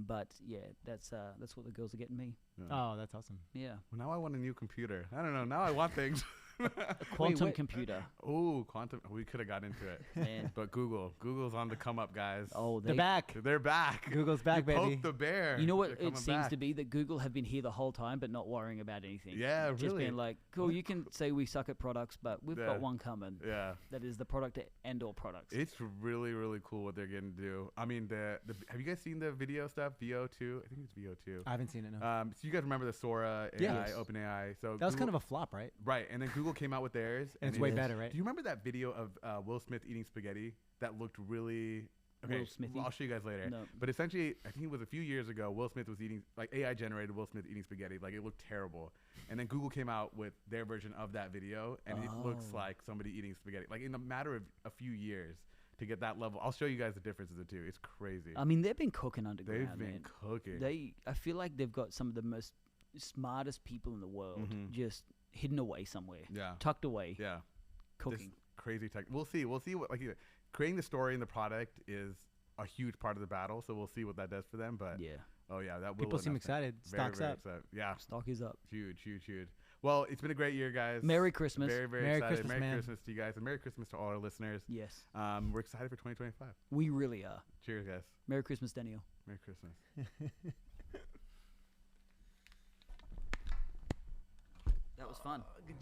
But yeah, that's what the girls are getting me. Yeah. Oh, that's awesome. Yeah. Well, now I want a new computer. I don't know. Now I want things. A quantum computer. Oh, quantum. We could have got into it. Man. But Google's on the come up, guys. Oh, They're back. They're back. Google's back, You baby. poked the bear. You know what They're it coming seems back. to be? That Google have been here the whole time, but not worrying about anything. Yeah, Just really. being like, cool, you can say we suck at products, but we've Yeah. got one coming. Yeah. That is the product and or products. It's really, really cool what they're getting to do. I mean, have you guys seen the video stuff? VO2? I think it's VO2. I haven't seen it, no. So you guys remember the Sora AI, Yes. OpenAI? So That was kind Google- of a flop, right? right. And then Google came out with theirs, And it's way Yes. better, right? Do you remember that video of Will Smith eating spaghetti that looked really? Okay, Will Smithy? I'll show you guys later. No. But essentially, I think it was a few years ago. Will Smith was eating like AI generated Will Smith eating spaghetti. Like it looked terrible. And then Google came out with their version of that video, and it looks Oh. like somebody eating spaghetti. Like in a matter of a few years to get that level. I'll show you guys the differences of the two. It's crazy. I mean, they've been cooking underground, They've been man. cooking. I feel like they've got some of the most smartest people in the world just hidden away somewhere, yeah. tucked away, Yeah. cooking. This crazy tech. We'll see. We'll see what creating the story and the product is a huge part of the battle. So we'll see what that does for them. But Yeah, oh yeah, that People will seem enough time. excited. Very, Stocks very up. upset. Yeah, stock is up. huge. Well, it's been a great year, guys. Merry Christmas. Very, very Merry excited. Christmas, Merry man. Christmas to you guys, and Merry Christmas to all our listeners. Yes, We're excited for 2025. we really are. Cheers, guys. Merry Christmas, Daniel. Merry Christmas. That was fun. Fun.